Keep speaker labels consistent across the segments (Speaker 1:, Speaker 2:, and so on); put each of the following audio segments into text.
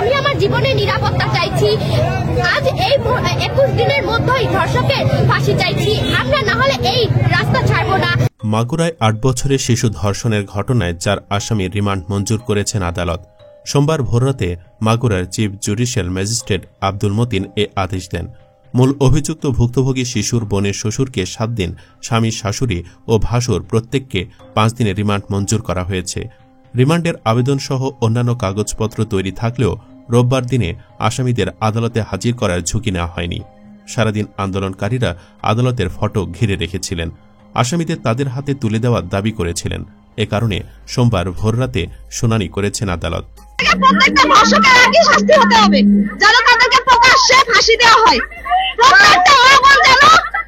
Speaker 1: আমি আমার জীবনের নিরাপত্তা চাইছি। আজ এই 21 দিনের মধ্যেই ধর্ষকের ফাঁসি চাইছি। আমরা না হলে এই রাস্তা ছাড়বো না।
Speaker 2: মাগুরায় 8 বছরের শিশু ধর্ষণের ঘটনায় 4 আসামি রিমান্ড মঞ্জুর করেছেন আদালত। সোমবার ভোররাতে মাগুরার chief judicial magistrate Abdul Matin এ আদেশ দেন। মূল অভিযুক্ত ভুক্তভোগী শিশুর বোনের শ্বশুরকে 7 দিন, স্বামী, শাশুড়ি ও ভাসুর প্রত্যেককে 5 দিনের রিমান্ড মঞ্জুর করা হয়েছে। রিমান্ডের আবেদনসহ অন্যান্য কাগজপত্র তৈরি থাকলেও রোববার দিনে আসামিদের আদালতে হাজির করার ঝুঁকি নেওয়া হয়নি। সারাদিন আন্দোলনকারীরা আদালতের ফটক ঘিরে রেখেছিলেন। আসামিদের তাদের হাতে তুলে দেওয়ার দাবি করেছিলেন। এ কারণে সোমবার ভোররাতে শুনানি করেছেন আদালত।
Speaker 3: প্রত্যেকটা ধর্ষকের একই শাস্তি হতে হবে, যেন তাদেরকে প্রকাশ্যে ফাঁসি দেওয়া হয়। প্রত্যেকটা মা-বোন যেন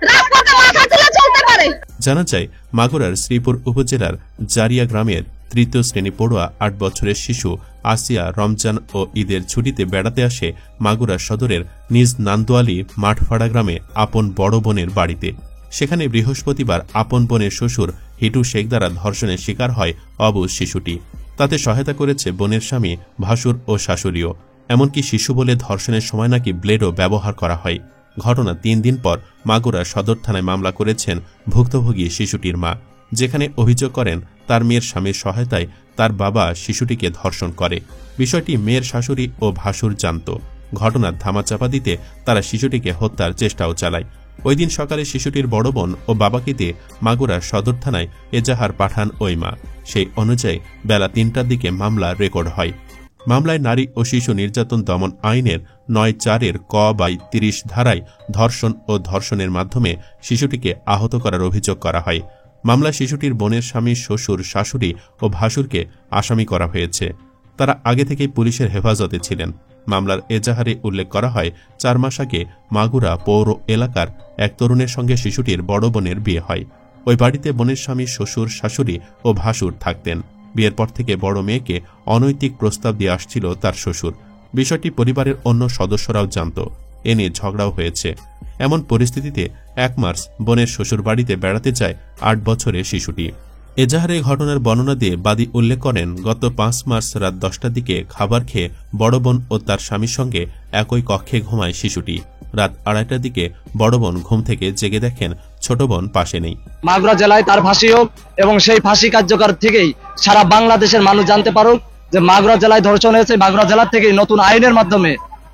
Speaker 3: রাজপথে মাথা তুলে চলতে পারে।
Speaker 2: জানা যায়, মাগুরার শ্রীপুর উপজেলার জারিয়া গ্রামের 3য় শ্রেণী পড়ুয়া 8 বছরের শিশু আসিয়া রমজান ও ঈদের ছুটিতে বেড়াতে আসে মাগুরা সদরের নিজ নান্দোয়ালি মাঠফাড়া গ্রামে আপন বড় বোনের বাড়িতে। সেখানে বৃহস্পতিবার আপন বোনের শ্বশুর হিটু শেখ দ্বারা ধর্ষণের শিকার হয় অবুঝ শিশুটি। তাতে সহায়তা করেছে বোনের স্বামী, ভাসুর ও শাশুড়িও। এমনকি শিশু বলে ধর্ষণের সময় নাকি ব্লেডও ব্যবহার করা হয়। ঘটনা 3 দিন পর মাগুরা সদর থানায় মামলা করেছেন ভুক্তভোগী শিশুটির মা, যেখানে অভিযোগ করেন তার মেয়ের স্বামীর সহায়তায় তার বাবা শিশুটিকে ধর্ষণ করে। বিষয়টি মেয়ের শাশুড়ি ও ভাসুর জানত। ঘটনার ধামাচাপা দিতে তারা শিশুটিকে হত্যার চেষ্টাও চালায়। ওই দিন সকালে শিশুটির বড় বোন ও বাবাকে দিয়ে মাগুরা সদর থানায় এজাহার পাঠান ওই মা। সেই অনুযায়ী বেলা 3টার দিকে মামলা রেকর্ড হয়। মামলায় নারী ও শিশু নির্যাতন দমন আইনের ৯(৪) ক/30 ধারায় ধর্ষণ ও ধর্ষণের মাধ্যমে শিশুটিকে আহত করার অভিযোগ করা হয়। মামলায় শিশুটির বোনের স্বামী, শ্বশুর, শাশুড়ি ও ভাসুরকে আসামি করা হয়েছে। তারা আগে থেকেই পুলিশের হেফাজতে ছিলেন। মামলার এজাহারে উল্লেখ করা হয়, 4 মাস আগে মাগুরা পৌর এলাকার এক তরুণের সঙ্গে শিশুটির বড় বোনের বিয়ে হয়। ওই বাড়িতে বোনের স্বামী, শ্বশুর, শাশুড়ি ও ভাসুর থাকতেন। বিয়ের পর থেকে বড় মেয়েকে অনৈতিক প্রস্তাব দিয়ে আসছিল তার শ্বশুর। বিষয়টি পরিবারের অন্য সদস্যরাও জানত। এ নিয়ে ঝগড়াও হয়েছে। এমন পরিস্থিতিতে 1 মার্চ বোনের শ্বশুর বাড়িতে বেড়াতে যায় 8 বছরের শিশুটি। এজাহারে ঘটনার বর্ণনা দিয়ে বাদী উল্লেখ করেন, গত 5 মার্চ রাত 10টার দিকে খাবার খেয়ে বড় বোন ও তার স্বামীর সঙ্গে একই কক্ষে ঘুমায় শিশুটি। রাত 2:30টার দিকে বড় বোন ঘুম থেকে জেগে দেখেন ছোট বোন পাশে নেই।
Speaker 4: মাগুরা জেলায় তার ফাঁসি হোক এবং সেই ফাঁসি কার্যকর থেকেই সারা বাংলাদেশের মানুষ জানতে পারুক যে মাগুরা জেলায় ধর্ষণ হয়েছে। মাগুরা জেলা থেকে নতুন আইনের মাধ্যমে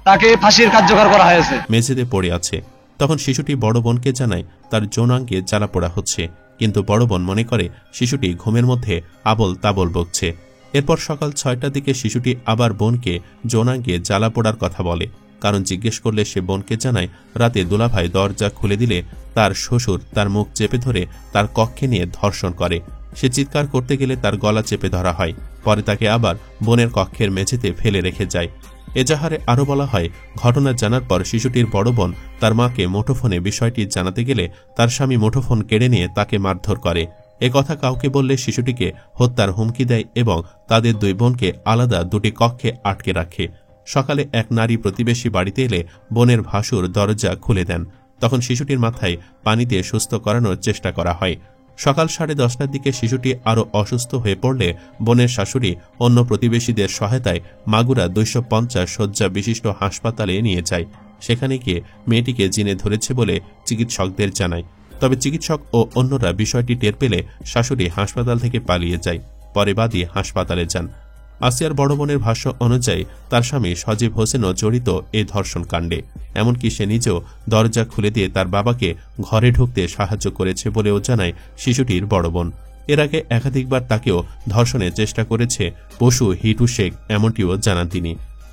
Speaker 4: তাকে ফাঁসির কার্যকর করা হয়েছে।
Speaker 2: মেঝেতে পড়ে আছে। তখন শিশুটি বড় বোনকে জানায় তার যৌনাঙ্গে জ্বালা পোড়া হচ্ছে, কিন্তু বড় বোন মনে করে শিশুটি ঘুমের মধ্যে আবল তাবল বকছে। এরপর সকাল 6টার দিকে শিশুটি আবার বোনকে যৌনাঙ্গে জ্বালা পোড়ার কথা বলে। কারণ জিজ্ঞেস করলে সে বোনকে জানায়, রাতে দুলাভাই দরজা খুলে দিলে তার শ্বশুর তার মুখ চেপে ধরে তার কক্ষে নিয়ে ধর্ষণ করে। সে চিৎকার করতে গেলে তার গলা চেপে ধরা হয়। পরে তাকে আবার বোনের কক্ষের মেঝেতে ফেলে রেখে যায়। এজাহারে আরও বলা হয়, ঘটনা জানার পর শিশুটির বড় বোন তার মাকে মুঠোফোনে বিষয়টি জানাতে গেলে তার স্বামী মুঠোফোন কেড়ে নিয়ে তাকে মারধর করে। এ কথা কাউকে বললে শিশুটিকে হত্যার হুমকি দেয় এবং তাদের 2 বোনকে আলাদা 2টি কক্ষে আটকে রাখে। সকালে এক নারী প্রতিবেশী বাড়িতে এলে বোনের ভাসুর দরজা খুলে দেন। তখন শিশুটির মাথায় পানি দিয়ে সুস্থ করানোর চেষ্টা করা হয়। সকাল 10:30টার দিকে শিশুটি আরও অসুস্থ হয়ে পড়লে বোনের শাশুড়ি অন্য প্রতিবেশীদের সহায়তায় মাগুরা 250 শয্যা বিশিষ্ট হাসপাতালে নিয়ে যায়। সেখানে গিয়ে মেয়েটিকে জিনে ধরেছে বলে চিকিৎসকদের জানায়। তবে চিকিৎসক ও অন্যরা বিষয়টি টের পেলে শাশুড়ি হাসপাতাল থেকে পালিয়ে যায়। পরে বাদী হাসপাতালে যান। আসিয়ার বড় বোনের ভাষ্য অনুযায়ী তার স্বামী সজীব হোসেনও জড়িত এই ধর্ষণ কাণ্ডে। এমনকি সে নিজেও দরজা খুলে দিয়ে তার বাবাকে ঘরে ঢুকতে সাহায্য করেছে বলেও জানায় শিশুটির বড় বোন। এর আগে একাধিকবার তাকেও ধর্ষণের চেষ্টা করেছে পশু হিটু শেখ, এমনটিও জানান তিনি।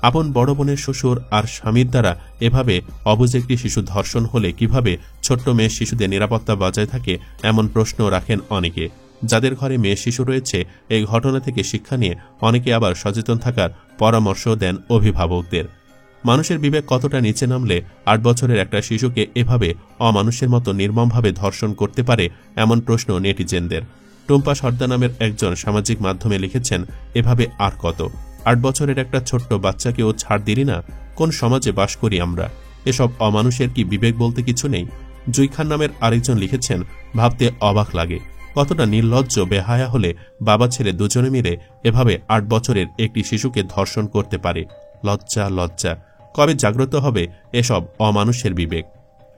Speaker 2: আপন বড় বোনের শ্বশুর আর স্বামীর দ্বারা এভাবে অবুঝ একটি শিশু ধর্ষণ হলে কিভাবে ছোট্ট মেয়ে শিশুদের নিরাপত্তা বজায় থাকে, এমন প্রশ্ন রাখেন অনেকে। যাদের ঘরে মেয়ে শিশু রয়েছে, এই ঘটনা থেকে শিক্ষা নিয়ে অনেকে আবার সচেতন থাকার পরামর্শ দেন অভিভাবকদের। মানুষের বিবেক কতটা নিচে নামলে 8 বছরের একটা শিশুকে এভাবে অমানুষের মতো নির্মমভাবে ধর্ষণ করতে পারে, এমন প্রশ্ন নেটিজেনদের। টুম্পা সর্দা নামের একজন সামাজিক মাধ্যমে লিখেছেন, এভাবে আর কত 8 বছরের একটা ছোট্ট বাচ্চাকেও ছাড় দিলি না? কোন সমাজে বাস করি আমরা? এসব অমানুষের কি বিবেক বলতে কিছু নেই? জুই খান নামের আরেকজন লিখেছেন, ভাবতে অবাক লাগে কতটা নির্লজ্জ বেহায়া হলে বাবা ছেলে দুজনে মিলে এভাবে 8 বছরের একটি শিশুকে ধর্ষণ করতে পারে। লজ্জা লজ্জা। কবে জাগ্রত হবে এসব অমানুষের বিবেক?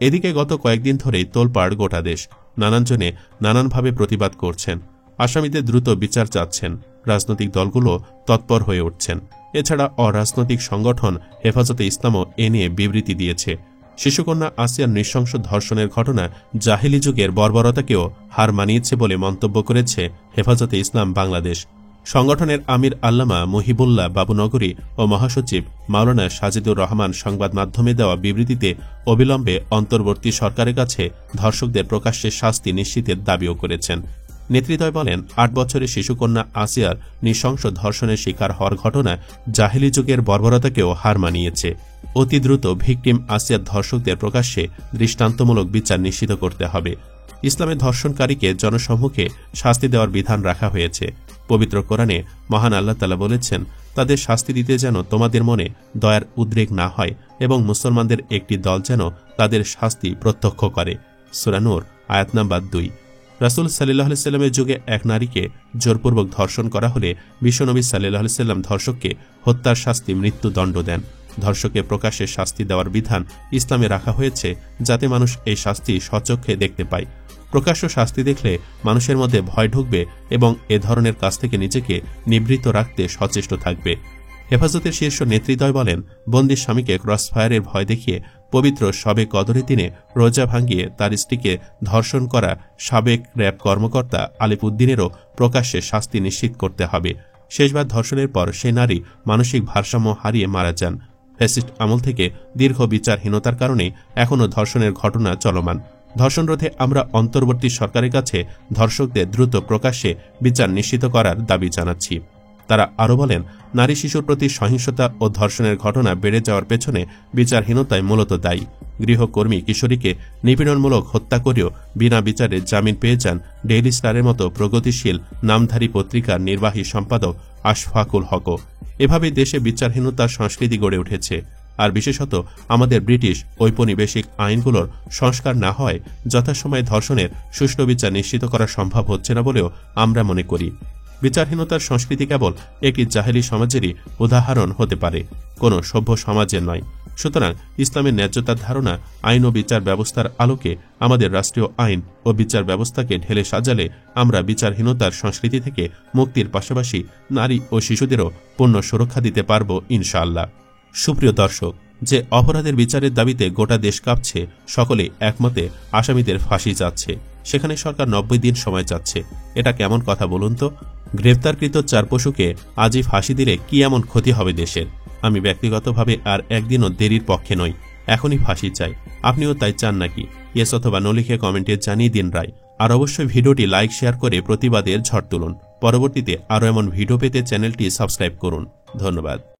Speaker 2: এদিকে গত কয়েকদিন ধরেই তোলপাড় গোটা দেশ। নানানজনে নানানভাবে প্রতিবাদ করছেন, আসামিদের দ্রুত বিচার চাচ্ছেন, রাজনৈতিক দলগুলো তৎপর হয়ে উঠছেন। এছাড়া অরাজনৈতিক সংগঠন হেফাজতে ইসলামও এ নিয়ে বিবৃতি দিয়েছে। শিশুকন্যা আসিয়ার নৃশংস ধর্ষণের ঘটনা জাহেলি যুগের বর্বরতাকেও হার মানিয়েছে বলে মন্তব্য করেছে হেফাজতে ইসলাম বাংলাদেশ। সংগঠনের আমির আল্লামা মহিবুল্লাহ বাবুনগরী ও মহাসচিব মাওলানা সাজিদুর রহমান সংবাদ মাধ্যমে দেওয়া বিবৃতিতে অবিলম্বে অন্তর্বর্তী সরকারের কাছে ধর্ষকদের প্রকাশ্যে শাস্তি নিশ্চিতের দাবিও করেছেন। নেতৃত্বয় বলেন, ৮ বছরের শিশুকন্যা আসিয়ার নৃশংস ধর্ষণের শিকার হওয়ার ঘটনা জাহেলি যুগের বর্বরতাকেও হার মানিয়েছে। অতি দ্রুত ভিকটিম আসিয়ার ধর্ষকদের প্রকাশ্যে দৃষ্টান্তমূলক বিচার নিশ্চিত করতে হবে। ইসলামের ধর্ষণকারীকে জনসম্মুখে শাস্তি দেওয়ার বিধান রাখা হয়েছে। পবিত্র কোরআনে মহান আল্লাহ তাআলা বলেছেন, তাদের শাস্তি দিতে যেন তোমাদের মনে দয়ার উদ্রেক না হয় এবং মুসলমানদের একটি দল যেন তাদের শাস্তি প্রত্যক্ষ করে। সূরা নূর আয়াত নাম্বার 2। রাসূল সাল্লাল্লাহু আলাইহি সাল্লামের যুগে এক নারীকে জোরপূর্বক ধর্ষণ করা হলে বিশ্বনবী সাল্লাল্লাহু আলাইহি সাল্লাম ধর্ষককে হত্যার শাস্তি মৃত্যুদণ্ড দেন। ধর্ষকে প্রকাশ্যে শাস্তি দেওয়ার বিধান ইসলামে রাখা হয়েছে যাতে মানুষ এই শাস্তি স্বচক্ষে দেখতে পায়। প্রকাশ্য শাস্তি দেখলে মানুষের মধ্যে ভয় ঢুকবে এবং এ ধরনের কাজ থেকে নিজেকে নিবৃত্ত রাখতে সচেষ্ট থাকবে। হেফাজতের শীর্ষ নেতৃত্বয় বলেন, বন্দী স্বামীকে ক্রসফায়ারের ভয় দেখিয়ে পবিত্র শবে কদরের দিনে রোজা ভাঙিয়ে তার স্ত্রীকে ধর্ষণ করা সাবেক র্যাব কর্মকর্তা আলিপুদ্দিনেরও প্রকাশ্যে শাস্তি নিশ্চিত করতে হবে। শেষবার ধর্ষণের পর সে নারী মানসিক ভারসাম্য হারিয়ে মারা যান। ফ্যাসিস্ট আমল থেকে দীর্ঘ বিচারহীনতার কারণে এখনও ধর্ষণের ঘটনা চলমান। ধর্ষণ রোধে আমরা অন্তর্বর্তী সরকারের কাছে ধর্ষকদের দ্রুত প্রকাশ্যে বিচার নিশ্চিত করার দাবি জানাচ্ছি। তারা আরও বলেন, নারী শিশুর প্রতি সহিংসতা ও ধর্ষণের ঘটনা বেড়ে যাওয়ার পেছনে বিচারহীনতায় মূলত দায়ী। গৃহকর্মী কিশোরীকে নিপীড়নমূলক হত্যা করেও বিনা বিচারে জামিন পেয়ে যান ডেইলি স্টারের মতো প্রগতিশীল নামধারী পত্রিকার নির্বাহী সম্পাদক আশফাকুল হকও। এভাবেই দেশে বিচারহীনতার সংস্কৃতি গড়ে উঠেছে। আর বিশেষত আমাদের ব্রিটিশ ঔপনিবেশিক আইনগুলোর সংস্কার না হয় যথাসময়ে ধর্ষণের সুষ্ঠু বিচার নিশ্চিত করা সম্ভব হচ্ছে না বলেও আমরা মনে করি। বিচারহীনতার সংস্কৃতি কেবল একটি জাহেলি সমাজেরই উদাহরণ হতে পারে, কোনো সভ্য সমাজের নয়। সুতরাং ইসলামের ন্যায্যতার ধারণা, আইন ও বিচার ব্যবস্থার আলোকে আমাদের রাষ্ট্রীয় আইন ও বিচার ব্যবস্থাকে ঢেলে সাজালে আমরা বিচারহীনতার সংস্কৃতি থেকে মুক্তির পাশাপাশি নারী ও শিশুদেরও পূর্ণ সুরক্ষা দিতে পারব ইনশাআল্লাহ। সুপ্রিয় দর্শক, যে অপরাধের বিচারের দাবিতে গোটা দেশ কাঁপছে, সকলে একমতে আসামিদের ফাঁসি চাচ্ছে, সেখানে সরকার 90 দিন সময় চাচ্ছে। এটা কেমন কথা বলুন তো? গ্রেপ্তারকৃত 4 পশুকে আজই ফাঁসি দিলে কি এমন ক্ষতি হবে দেশের? আমি ব্যক্তিগতভাবে আর একদিনও দেরির পক্ষে নই, এখনই ফাঁসি চাই। আপনিও তাই চান নাকি? ইয়েস অথবা নো লিখে কমেন্টে জানিয়ে দিন রায়। আর অবশ্যই ভিডিওটি লাইক শেয়ার করে প্রতিবাদের ঝড় তুলুন। পরবর্তীতে আরও এমন ভিডিও পেতে চ্যানেলটি সাবস্ক্রাইব করুন। ধন্যবাদ।